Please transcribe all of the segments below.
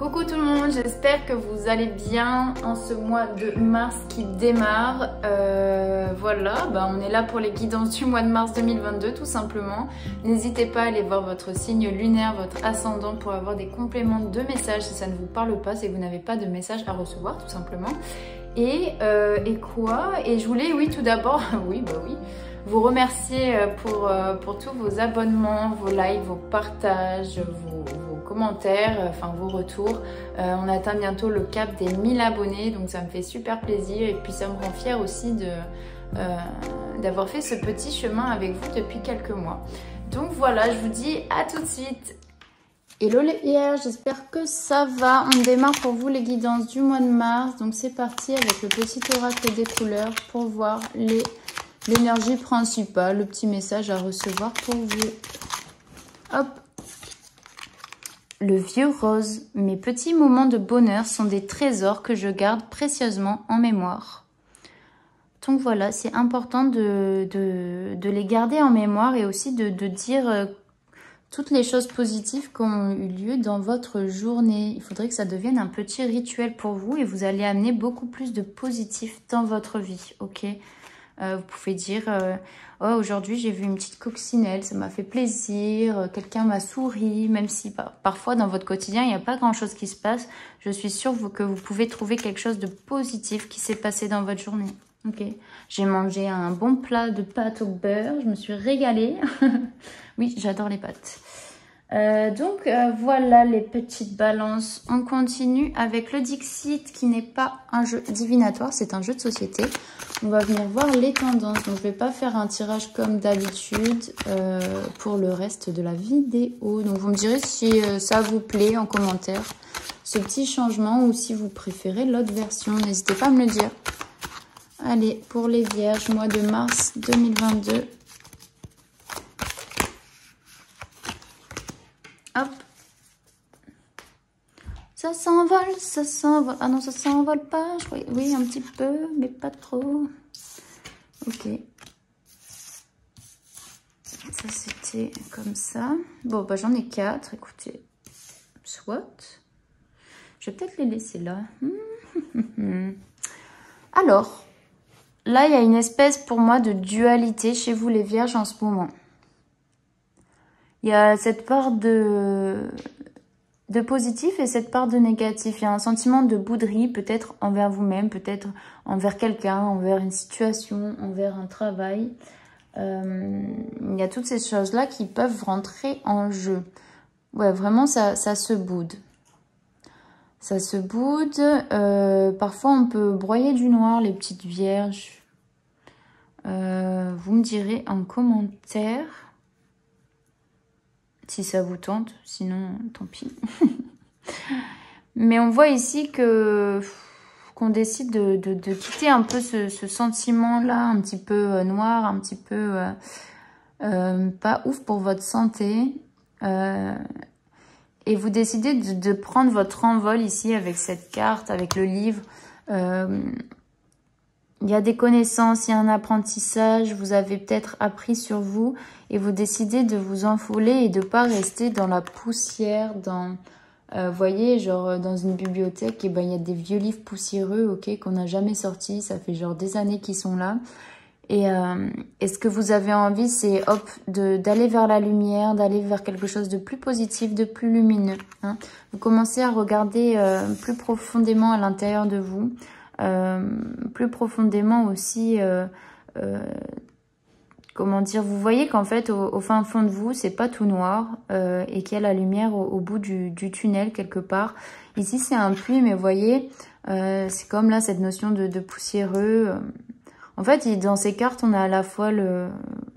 Coucou tout le monde, j'espère que vous allez bien en ce mois de mars qui démarre. Voilà, on est là pour les guidances du mois de mars 2022 tout simplement. N'hésitez pas à aller voir votre signe lunaire, votre ascendant pour avoir des compléments de messages si ça ne vous parle pas, si vous n'avez pas de message à recevoir tout simplement. Et quoi? Et je voulais, oui, tout d'abord, oui, vous remercier pour tous vos abonnements, vos likes, vos partages, vos commentaires, enfin vos retours. On atteint bientôt le cap des 1000 abonnés, donc ça me fait super plaisir et puis ça me rend fière aussi d'avoir fait ce petit chemin avec vous depuis quelques mois. Donc voilà, je vous dis à tout de suite. Hello les vierges, j'espère que ça va. On démarre pour vous les guidances du mois de mars. Donc c'est parti avec le petit oracle des couleurs pour voir l'énergie principale, le petit message à recevoir pour vous. Hop. Le vieux rose. Mes petits moments de bonheur sont des trésors que je garde précieusement en mémoire. Donc voilà, c'est important de les garder en mémoire et aussi de dire toutes les choses positives qui ont eu lieu dans votre journée. Il faudrait que ça devienne un petit rituel pour vous et vous allez amener beaucoup plus de positif dans votre vie, ok? Vous pouvez dire oh, aujourd'hui j'ai vu une petite coccinelle, ça m'a fait plaisir, quelqu'un m'a souri, même si parfois dans votre quotidien il n'y a pas grand chose qui se passe, je suis sûre que vous pouvez trouver quelque chose de positif qui s'est passé dans votre journée. Ok, j'ai mangé un bon plat de pâtes au beurre, je me suis régalée. Oui, j'adore les pâtes. Donc voilà les petites balances. On continue avec le Dixit qui n'est pas un jeu divinatoire, c'est un jeu de société. On va venir voir les tendances. Donc je ne vais pas faire un tirage comme d'habitude pour le reste de la vidéo. Donc vous me direz si ça vous plaît en commentaire, ce petit changement, ou si vous préférez l'autre version. N'hésitez pas à me le dire. Allez, pour les vierges, mois de mars 2022. Hop. Ça s'envole, ça s'envole. Ah non, ça s'envole pas. Je croyais... Oui, un petit peu, mais pas trop. Ok. Ça, c'était comme ça. Bon, j'en ai 4. Écoutez, soit. Je vais peut-être les laisser là. Alors, là, il y a une espèce pour moi de dualité chez vous les vierges en ce moment. Il y a cette part de positif et cette part de négatif. Il y a un sentiment de bouderie, peut-être envers vous-même, peut-être envers quelqu'un, envers une situation, envers un travail. Il y a toutes ces choses-là qui peuvent rentrer en jeu. Ouais, vraiment, ça se boude. Ça se boude. Parfois, on peut broyer du noir, les petites vierges. Vous me direz en commentaire si ça vous tente, sinon tant pis. Mais on voit ici qu'on décide de quitter un peu ce sentiment-là, un petit peu noir, un petit peu pas ouf pour votre santé. Et vous décidez de prendre votre envol ici avec cette carte, avec le livre. Il y a des connaissances, il y a un apprentissage, vous avez peut-être appris sur vous et vous décidez de vous enfoler et de ne pas rester dans la poussière, voyez, genre dans une bibliothèque, et il y a des vieux livres poussiéreux, ok, qu'on n'a jamais sortis, ça fait genre des années qu'ils sont là. Et ce que vous avez envie, c'est hop, d'aller vers la lumière, d'aller vers quelque chose de plus positif, de plus lumineux. Hein. Vous commencez à regarder plus profondément à l'intérieur de vous. Plus profondément aussi, comment dire, vous voyez qu'en fait au fin fond de vous c'est pas tout noir et qu'il y a la lumière au bout du tunnel quelque part. Ici c'est un puits, mais vous voyez c'est comme là cette notion de poussiéreux. En fait dans ces cartes on a à la fois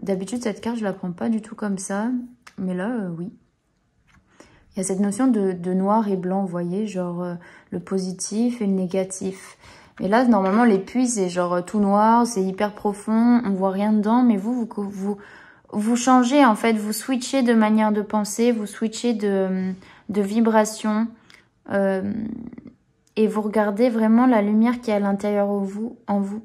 d'habitude cette carte je la prends pas du tout comme ça, mais là oui. Il y a cette notion de noir et blanc, vous voyez, genre le positif et le négatif. Mais là, normalement, les puits, c'est genre tout noir, c'est hyper profond, on voit rien dedans. Mais vous changez, en fait, vous switchez de manière de penser, vous switchez de vibration. Et vous regardez vraiment la lumière qui est à l'intérieur en vous.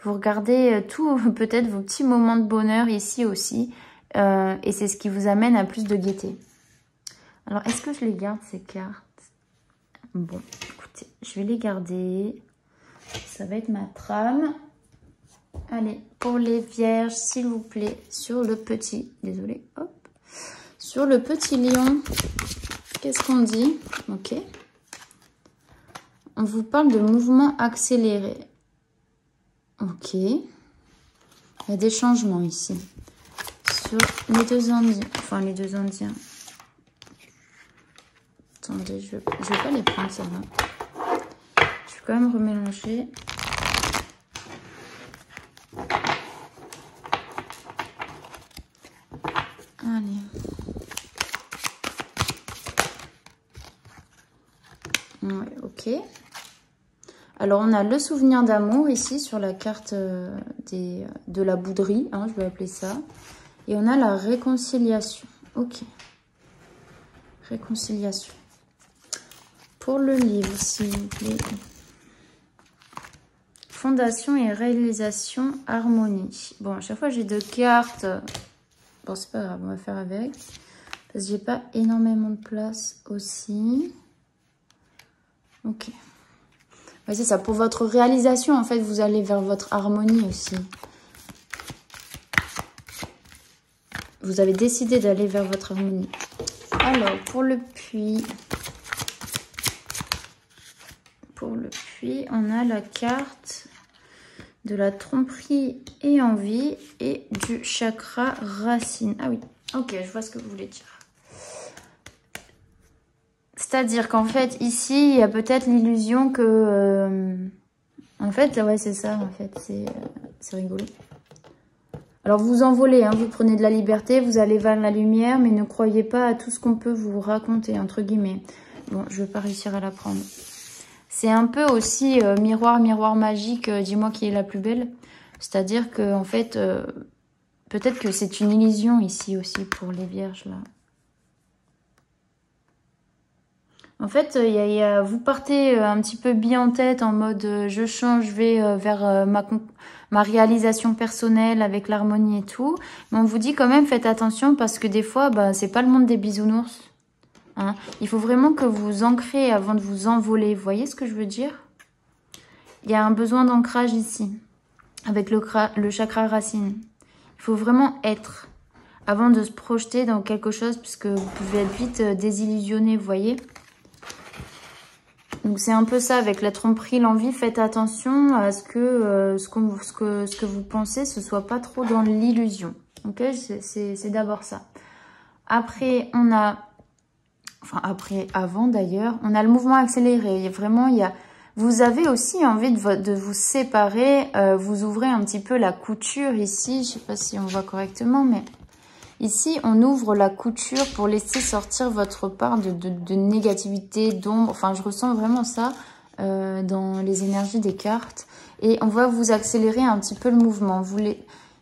Vous regardez tout, peut-être vos petits moments de bonheur ici aussi. Et c'est ce qui vous amène à plus de gaieté. Alors, est-ce que je les garde, ces cartes? Bon, écoutez, je vais les garder. Ça va être ma trame. Allez, pour les vierges, s'il vous plaît, sur le petit... Désolée, hop. Sur le petit lion, qu'est-ce qu'on dit? Ok. On vous parle de mouvement accéléré. Ok. Il y a des changements ici. Sur les deux Indiens. Enfin, les deux Indiens. Attendez, je vais pas les prendre, ça va. Je vais quand même remélanger. Allez. Ouais, ok. Alors, on a le souvenir d'amour ici sur la carte de la bouderie, hein, je vais appeler ça. Et on a la réconciliation. Ok. Réconciliation. Pour le livre, s'il vous plaît. Fondation et réalisation, harmonie. Bon, à chaque fois, j'ai deux cartes. Bon, c'est pas grave, on va faire avec. Parce que j'ai pas énormément de place aussi. Ok. Ouais, c'est ça. Pour votre réalisation, en fait, vous allez vers votre harmonie aussi. Vous avez décidé d'aller vers votre harmonie. Alors, pour le puits. Pour le puits, on a la carte de la tromperie et envie et du chakra racine. Ah oui, ok, je vois ce que vous voulez dire. C'est-à-dire qu'en fait, ici, il y a peut-être l'illusion que... en fait, ouais, c'est ça, en fait, c'est rigolo. Alors, vous envolez, hein, vous prenez de la liberté, vous allez vers la lumière, mais ne croyez pas à tout ce qu'on peut vous raconter, entre guillemets. Bon, je ne vais pas réussir à la prendre. C'est un peu aussi miroir, miroir magique, dis-moi qui est la plus belle. C'est-à-dire que, en fait, peut-être que c'est une illusion ici aussi pour les vierges, là. En fait, vous partez un petit peu bien en tête, en mode je change, je vais vers ma réalisation personnelle avec l'harmonie et tout. Mais on vous dit quand même, faites attention parce que des fois, bah, c'est pas le monde des bisounours. Hein. Il faut vraiment que vous ancrez avant de vous envoler. Vous voyez ce que je veux dire? Il y a un besoin d'ancrage ici, avec le chakra racine. Il faut vraiment être avant de se projeter dans quelque chose, puisque vous pouvez être vite désillusionné, vous voyez? Donc c'est un peu ça avec la tromperie, l'envie. Faites attention à ce que ce que vous pensez, ce soit pas trop dans l'illusion. Ok, c'est d'abord ça. Après, on a, enfin après, avant d'ailleurs, on a le mouvement accéléré. Vraiment, vous avez aussi envie de vous séparer. Vous ouvrez un petit peu la couture ici. Je sais pas si on voit correctement, mais ici, on ouvre la couture pour laisser sortir votre part de négativité, d'ombre. Enfin, je ressens vraiment ça dans les énergies des cartes. Et on va vous accélérer un petit peu le mouvement.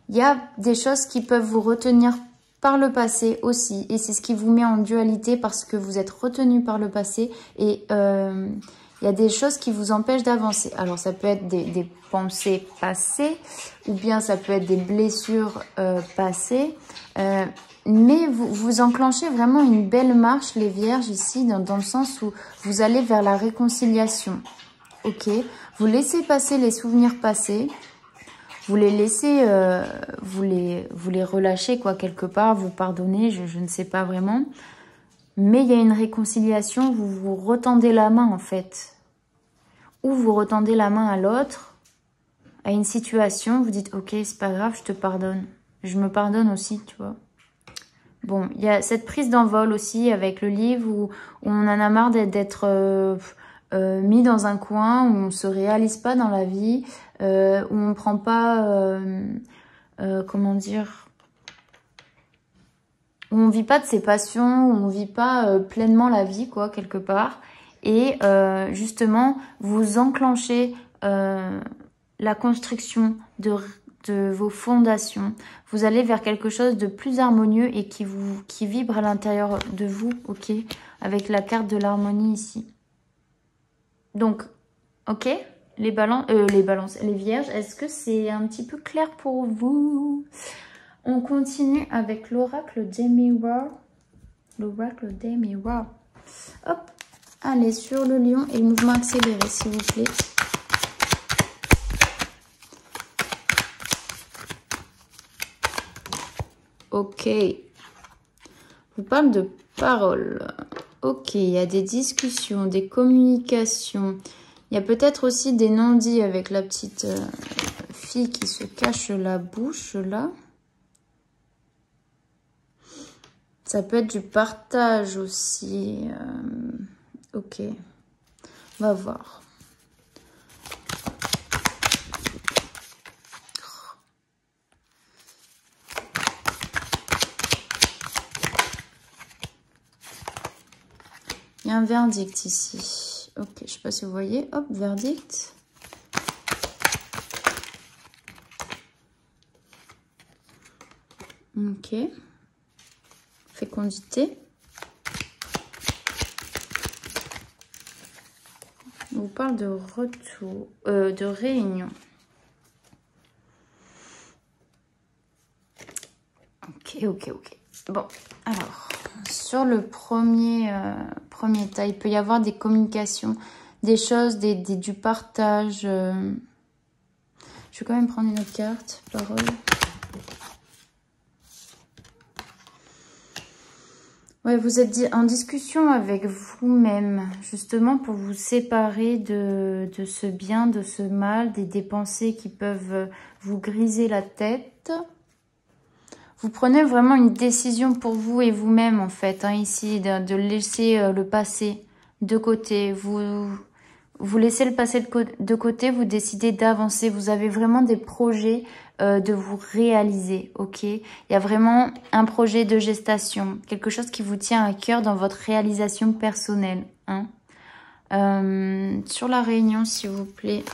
Il y a des choses qui peuvent vous retenir par le passé aussi. Et c'est ce qui vous met en dualité parce que vous êtes retenu par le passé. Et il y a des choses qui vous empêchent d'avancer. Alors, ça peut être des pensées passées ou bien ça peut être des blessures passées. Mais vous enclenchez vraiment une belle marche, les vierges, ici, dans le sens où vous allez vers la réconciliation. Ok, vous laissez passer les souvenirs passés. Vous les laissez, vous les relâchez, quoi, quelque part. Vous pardonnez, je ne sais pas vraiment. Mais il y a une réconciliation, vous vous retendez la main, en fait. Ou vous retendez la main à l'autre, à une situation, vous dites, ok, c'est pas grave, je te pardonne. Je me pardonne aussi, tu vois. Bon, il y a cette prise d'envol aussi avec le livre où on en a marre d'être mis dans un coin, où on se réalise pas dans la vie, où on prend pas, comment dire, où on vit pas de ses passions, où on vit pas pleinement la vie, quoi, quelque part. Et justement, vous enclenchez la construction de vos fondations. Vous allez vers quelque chose de plus harmonieux et qui vibre à l'intérieur de vous, ok, avec la carte de l'harmonie ici. Donc, ok, les vierges, est-ce que c'est un petit peu clair pour vous? On continue avec l'oracle des miroirs. L'oracle des miroirs. Hop. Allez, sur le lion et le mouvement accéléré, s'il vous plaît. Ok. Vous parle de paroles. Ok, il y a des discussions, des communications. Il y a peut-être aussi des non-dits avec la petite fille qui se cache la bouche, là. Ça peut être du partage aussi. Ok, on va voir. Il y a un verdict ici. Ok, je ne sais pas si vous voyez. Hop, verdict. Ok. Fécondité. On vous parle de retour, de réunion. Ok. Bon, alors, sur le premier tas, il peut y avoir des communications, des choses, du partage. Je vais quand même prendre une autre carte, parole. Ouais, vous êtes en discussion avec vous-même, justement pour vous séparer de ce bien, de ce mal, des pensées qui peuvent vous griser la tête. Vous prenez vraiment une décision pour vous et vous-même, en fait, hein, ici, de laisser le passé de côté. Vous laissez le passé de côté, vous décidez d'avancer. Vous avez vraiment des projets de vous réaliser, ok? Il y a vraiment un projet de gestation, quelque chose qui vous tient à cœur dans votre réalisation personnelle, hein? Sur la réunion, s'il vous plaît.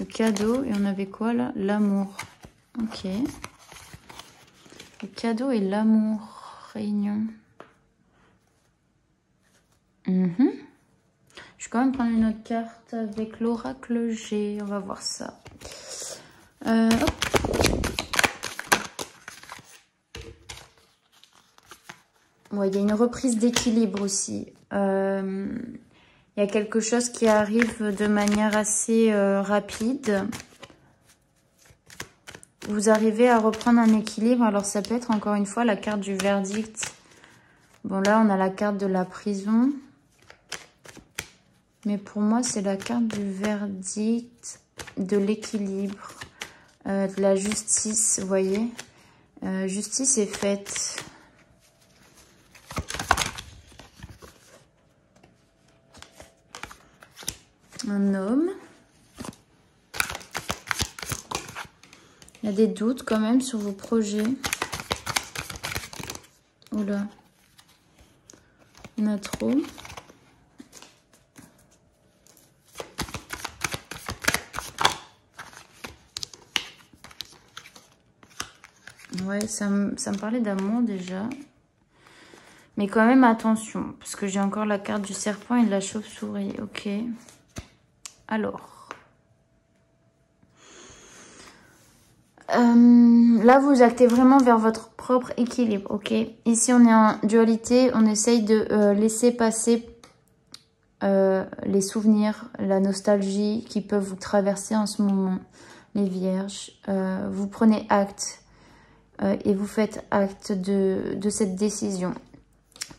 Le cadeau, et on avait quoi là? L'amour. Ok. Le cadeau et l'amour. Réunion. Je vais quand même prendre une autre carte avec l'oracle G. On va voir ça. Hop. Ouais, il y a une reprise d'équilibre aussi. Il y a quelque chose qui arrive de manière assez rapide. Vous arrivez à reprendre un équilibre. Alors, ça peut être encore une fois la carte du verdict. Bon, là, on a la carte de la prison. Mais pour moi, c'est la carte du verdict, de l'équilibre, de la justice, vous voyez. Justice est faite. Un homme. Il y a des doutes quand même sur vos projets. Oula. Il y en a trop. Ouais, ça me parlait d'amour déjà. Mais quand même, attention. Parce que j'ai encore la carte du serpent et de la chauve-souris. Ok. Alors. Là, vous actez vraiment vers votre propre équilibre. Ok. Ici, on est en dualité. On essaye de laisser passer les souvenirs, la nostalgie qui peuvent vous traverser en ce moment. Les vierges. Vous prenez acte. Et vous faites acte de cette décision.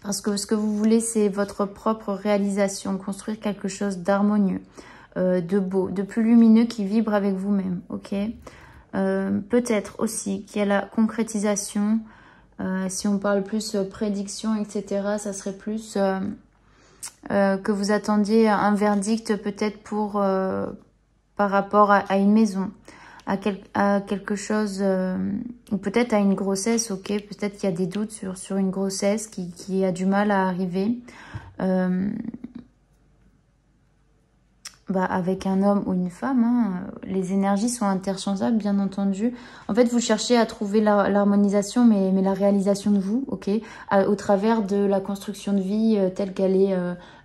Parce que ce que vous voulez, c'est votre propre réalisation, construire quelque chose d'harmonieux, de beau, de plus lumineux qui vibre avec vous-même, ok? Peut-être aussi qu'il y a la concrétisation, si on parle plus prédiction, etc., ça serait plus que vous attendiez un verdict peut-être pour par rapport à une maison. À quelque chose, ou peut-être à une grossesse, ok, peut-être qu'il y a des doutes sur une grossesse qui a du mal à arriver, avec un homme ou une femme, hein, les énergies sont interchangeables, bien entendu. En fait, vous cherchez à trouver l'harmonisation, mais la réalisation de vous, ok, au travers de la construction de vie telle qu'elle est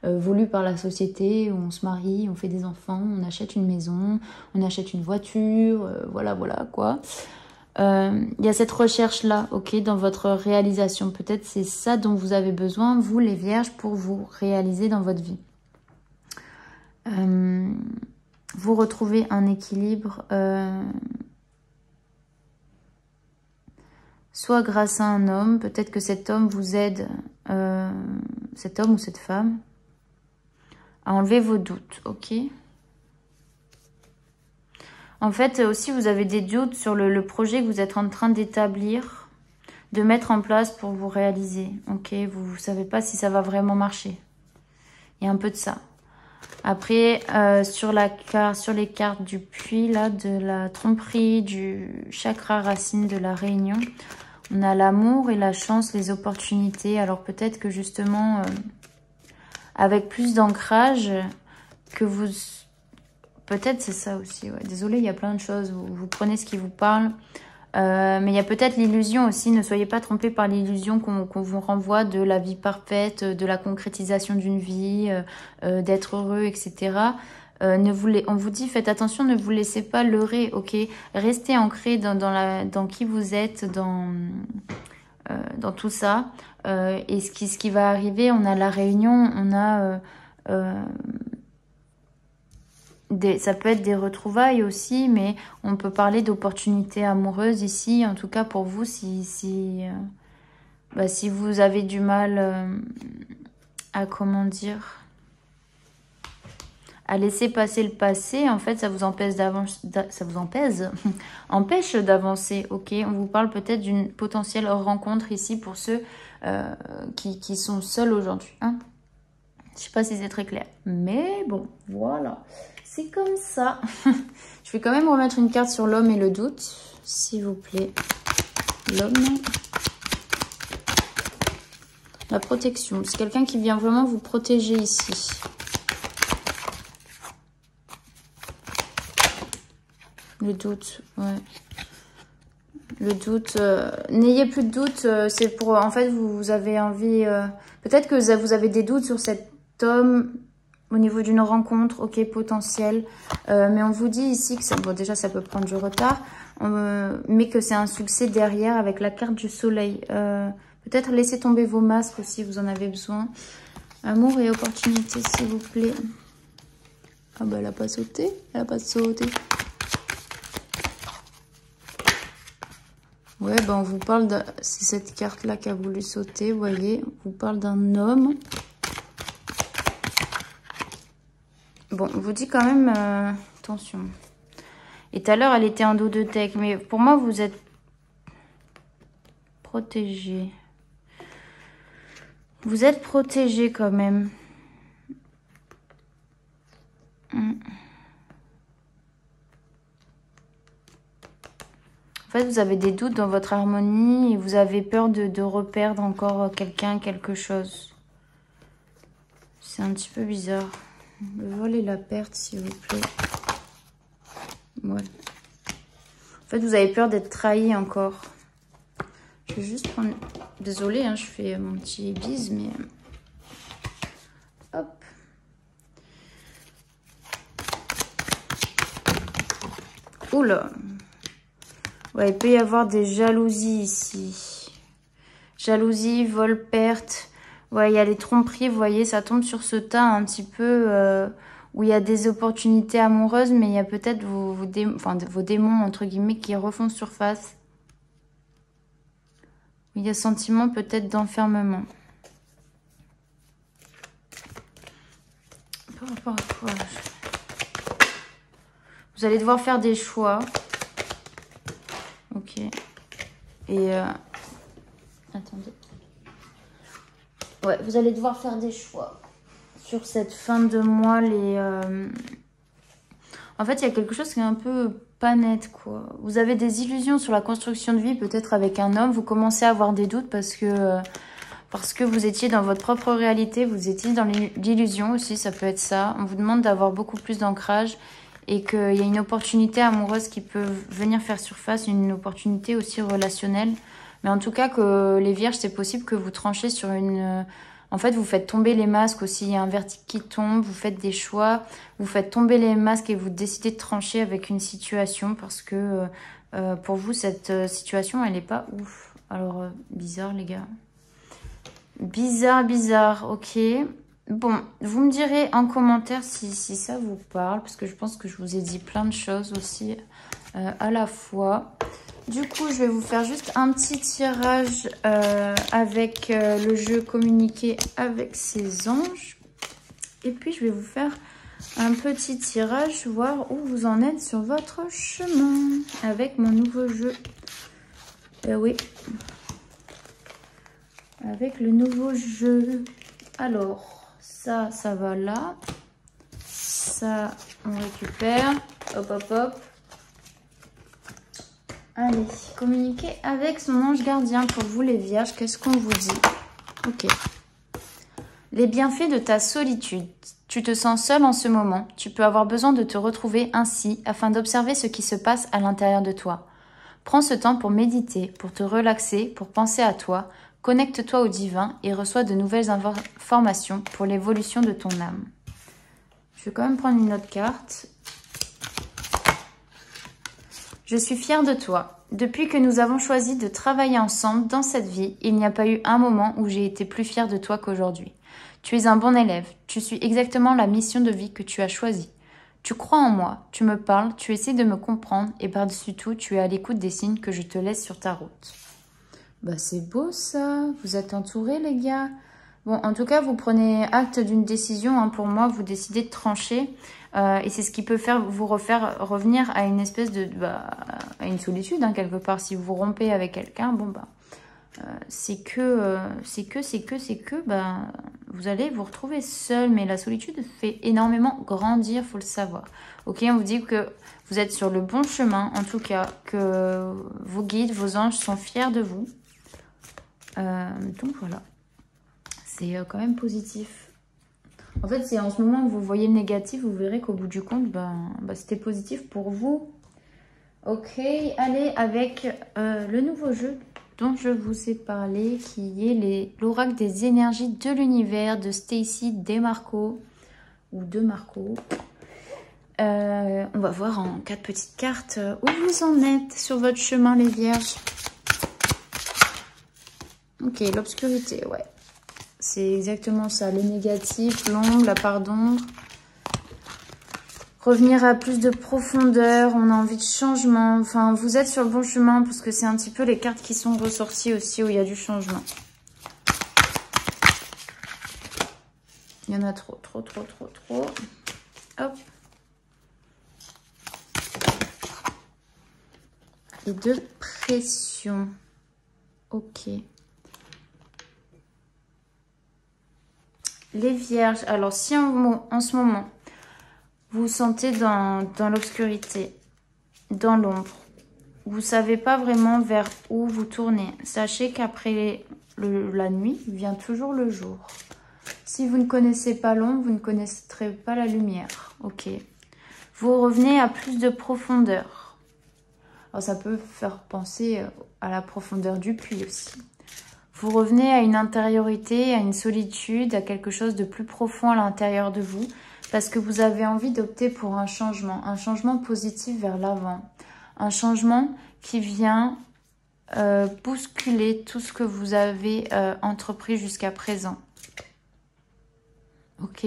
voulue par la société, où on se marie, on fait des enfants, on achète une maison, on achète une voiture, voilà, quoi. Il y a cette recherche-là, ok, dans votre réalisation. Peut-être c'est ça dont vous avez besoin, vous les vierges, pour vous réaliser dans votre vie. Vous retrouvez un équilibre, soit grâce à un homme, peut-être que cet homme vous aide, cet homme ou cette femme, à enlever vos doutes, ok? En fait, aussi, vous avez des doutes sur le projet que vous êtes en train d'établir, de mettre en place pour vous réaliser, ok? Vous ne savez pas si ça va vraiment marcher. Il y a un peu de ça. Après, sur les cartes du puits, là, de la tromperie, du chakra racine de la réunion, on a l'amour et la chance, les opportunités. Alors peut-être que justement, avec plus d'ancrage, que vous... Peut-être c'est ça aussi, ouais. Désolée, il y a plein de choses. Vous prenez ce qui vous parle. Mais il y a peut-être l'illusion aussi. Ne soyez pas trompés par l'illusion qu'on vous renvoie de la vie parfaite, de la concrétisation d'une vie, d'être heureux, etc. On vous dit, faites attention, ne vous laissez pas leurrer, ok? Restez ancré dans qui vous êtes, dans tout ça. Et ce qui va arriver, on a la réunion, on a... ça peut être des retrouvailles aussi, mais on peut parler d'opportunités amoureuses ici. En tout cas, pour vous, si vous avez du mal à, comment dire, à laisser passer le passé, en fait, ça vous empêche empêche d'avancer, ok? On vous parle peut-être d'une potentielle rencontre ici pour ceux qui sont seuls aujourd'hui, hein? Je sais pas si c'est très clair, mais bon, voilà. C'est comme ça. Je vais quand même remettre une carte sur l'homme et le doute, s'il vous plaît. L'homme. La protection. C'est quelqu'un qui vient vraiment vous protéger ici. Le doute, ouais. Le doute. N'ayez plus de doute. C'est pour... En fait, vous avez envie... Peut-être que vous avez des doutes sur cet homme... Au niveau d'une rencontre, ok, potentielle. Mais on vous dit ici que bon, déjà, ça peut prendre du retard. Mais que c'est un succès derrière avec la carte du soleil. Peut-être laissez tomber vos masques aussi, vous en avez besoin. Amour et opportunité, s'il vous plaît. Ah bah, elle n'a pas sauté. Elle n'a pas sauté. Ouais, bah, on vous parle de... C'est cette carte-là qui a voulu sauter, vous voyez. On vous parle d'un homme. Bon, on vous dit quand même, attention. Et tout à l'heure, elle était en dos de tech. Mais pour moi, vous êtes protégé. Vous êtes protégé quand même. En fait, vous avez des doutes dans votre harmonie. Et vous avez peur de reperdre encore quelqu'un, quelque chose. C'est un petit peu bizarre. Le vol et la perte, s'il vous plaît. Ouais. En fait, vous avez peur d'être trahi encore. Je vais juste prendre... Désolée, hein, je fais mon petit bise, mais... Hop. Oula. Ouais, il peut y avoir des jalousies ici. Jalousie, vol, perte... Ouais, il y a les tromperies, vous voyez, ça tombe sur ce tas un petit peu où il y a des opportunités amoureuses, mais il y a peut-être vos démons, entre guillemets, qui refont surface. Il y a sentiment peut-être d'enfermement. Par rapport à quoi? Vous allez devoir faire des choix. Ok. Et... Attendez. Ouais, vous allez devoir faire des choix sur cette fin de mois. En fait, il y a quelque chose qui est un peu pas net, quoi. Vous avez des illusions sur la construction de vie, peut-être avec un homme. Vous commencez à avoir des doutes parce que vous étiez dans votre propre réalité. Vous étiez dans l'illusion aussi, ça peut être ça. On vous demande d'avoir beaucoup plus d'ancrage et qu'il y a une opportunité amoureuse qui peut venir faire surface, une opportunité aussi relationnelle. Mais en tout cas, que les vierges, c'est possible que vous tranchez sur une... En fait, vous faites tomber les masques aussi. Il y a un vertige qui tombe, vous faites des choix. Vous faites tomber les masques et vous décidez de trancher avec une situation parce que Pour vous, cette situation, elle n'est pas ouf. Alors, bizarre, les gars. Bizarre, bizarre, ok. Bon, vous me direz en commentaire si ça vous parle, parce que je pense que je vous ai dit plein de choses aussi à la fois. Du coup, je vais vous faire juste un petit tirage avec le jeu communiquer avec ses anges. Et puis, je vais vous faire un petit tirage, voir où vous en êtes sur votre chemin avec mon nouveau jeu. Oui, avec le nouveau jeu. Alors, ça va là. Ça, on récupère. Hop, hop, hop. Allez, communiquer avec son ange gardien. Pour vous, les vierges, qu'est-ce qu'on vous dit? Ok. Les bienfaits de ta solitude. Tu te sens seul en ce moment. Tu peux avoir besoin de te retrouver ainsi afin d'observer ce qui se passe à l'intérieur de toi. Prends ce temps pour méditer, pour te relaxer, pour penser à toi. Connecte-toi au divin et reçois de nouvelles informations pour l'évolution de ton âme. Je vais quand même prendre une autre carte. Je suis fière de toi. Depuis que nous avons choisi de travailler ensemble dans cette vie, il n'y a pas eu un moment où j'ai été plus fière de toi qu'aujourd'hui. Tu es un bon élève. Tu suis exactement la mission de vie que tu as choisie. Tu crois en moi, tu me parles, tu essaies de me comprendre et par-dessus tout, tu es à l'écoute des signes que je te laisse sur ta route. Bah c'est beau ça, vous êtes entourés les gars. Bon, en tout cas, vous prenez acte d'une décision. Hein. Pour moi, vous décidez de trancher. Et c'est ce qui peut vous revenir à une espèce de... à une solitude, hein, quelque part. Si vous rompez avec quelqu'un, bon, c'est que vous allez vous retrouver seul. Mais la solitude fait énormément grandir, faut le savoir. Ok, on vous dit que vous êtes sur le bon chemin. En tout cas, que vos guides, vos anges sont fiers de vous. Donc, voilà. C'est quand même positif. En fait, c'est en ce moment que vous voyez le négatif, vous verrez qu'au bout du compte, c'était positif pour vous. Ok, allez avec le nouveau jeu dont je vous ai parlé, qui est l'oracle des énergies de l'univers de Stacy DeMarco, ou DeMarco. On va voir en 4 petites cartes où vous en êtes sur votre chemin, les vierges. Ok, l'obscurité, ouais. C'est exactement ça, le négatif, l'ombre, la part d'ombre. Revenir à plus de profondeur, on a envie de changement. Enfin, vous êtes sur le bon chemin parce que c'est un petit peu les cartes qui sont ressorties aussi où il y a du changement. Il y en a trop. Hop. Et de pression. Ok. Les vierges, alors si en ce moment, vous vous sentez dans l'obscurité, dans l'ombre, vous ne savez pas vraiment vers où vous tourner, sachez qu'après la nuit, vient toujours le jour. Si vous ne connaissez pas l'ombre, vous ne connaîtrez pas la lumière. Ok. Vous revenez à plus de profondeur. Alors ça peut faire penser à la profondeur du puits aussi. Vous revenez à une intériorité, à une solitude, à quelque chose de plus profond à l'intérieur de vous, parce que vous avez envie d'opter pour un changement positif vers l'avant, un changement qui vient bousculer tout ce que vous avez entrepris jusqu'à présent. Ok.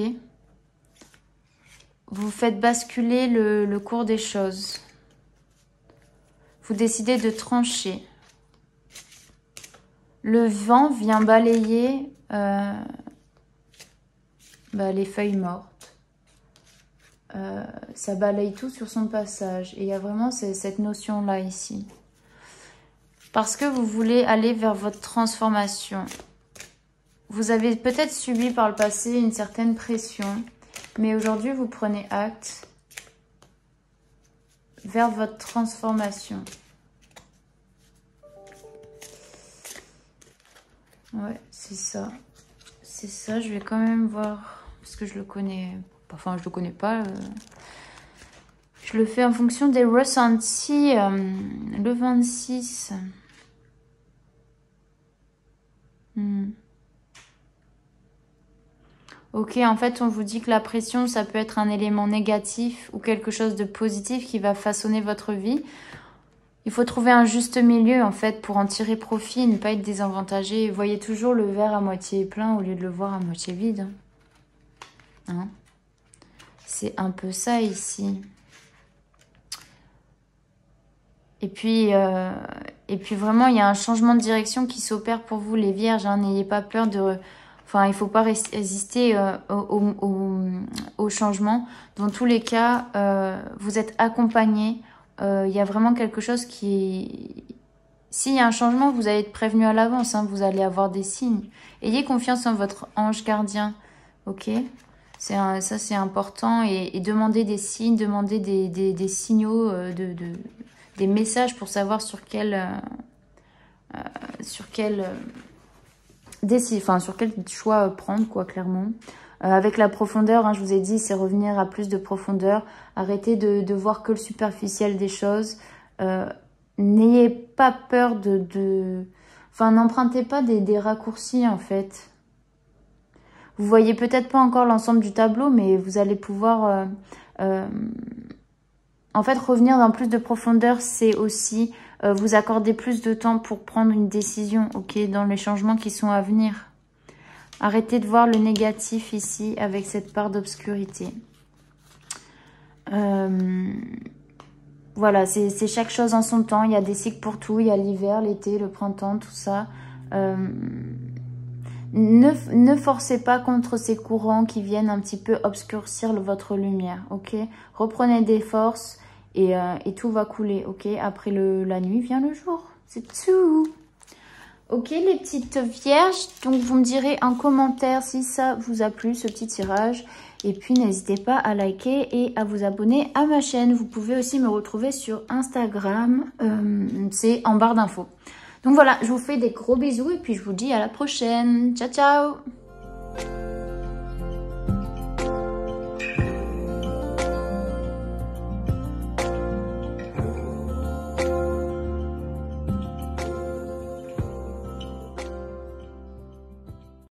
Vous faites basculer le cours des choses. Vous décidez de trancher. Le vent vient balayer les feuilles mortes. Ça balaye tout sur son passage. Et il y a vraiment cette notion-là ici. Parce que vous voulez aller vers votre transformation. Vous avez peut-être subi par le passé une certaine pression. Mais aujourd'hui, vous prenez acte vers votre transformation. Ouais, c'est ça. C'est ça, je vais quand même voir. Parce que je le connais. Enfin, je le connais pas. Je le fais en fonction des ressentis. Le 26. Ok, en fait, on vous dit que la pression, ça peut être un élément négatif ou quelque chose de positif qui va façonner votre vie. Il faut trouver un juste milieu, en fait, pour en tirer profit, ne pas être désavantagé. Voyez toujours le verre à moitié plein au lieu de le voir à moitié vide. Hein? C'est un peu ça, ici. Et puis vraiment, il y a un changement de direction qui s'opère pour vous, les vierges. Hein. N'ayez pas peur de... Enfin, il ne faut pas résister au changement. Dans tous les cas, vous êtes accompagné. Il y a vraiment quelque chose qui... S'il y a un changement, vous allez être prévenu à l'avance. Hein. Vous allez avoir des signes. Ayez confiance en votre ange gardien. Ok ? Ça, c'est important. Et demandez des signes, demandez des signaux, des messages pour savoir sur quel choix prendre, quoi, clairement. Avec la profondeur, hein, je vous ai dit, c'est revenir à plus de profondeur. Arrêtez de voir que le superficiel des choses. N'ayez pas peur Enfin, n'empruntez pas des raccourcis, en fait. Vous voyez peut-être pas encore l'ensemble du tableau, mais vous allez pouvoir... en fait, revenir dans plus de profondeur, c'est aussi vous accorder plus de temps pour prendre une décision, ok, dans les changements qui sont à venir. Arrêtez de voir le négatif ici avec cette part d'obscurité. Voilà, c'est chaque chose en son temps. Il y a des cycles pour tout. Il y a l'hiver, l'été, le printemps, tout ça. Ne forcez pas contre ces courants qui viennent un petit peu obscurcir votre lumière, ok? Reprenez des forces et tout va couler, ok? Après la nuit vient le jour, c'est tout. Ok, les petites vierges, donc vous me direz en commentaire si ça vous a plu, ce petit tirage. Et puis, n'hésitez pas à liker et à vous abonner à ma chaîne. Vous pouvez aussi me retrouver sur Instagram, c'est en barre d'infos. Donc voilà, je vous fais des gros bisous et puis je vous dis à la prochaine. Ciao, ciao!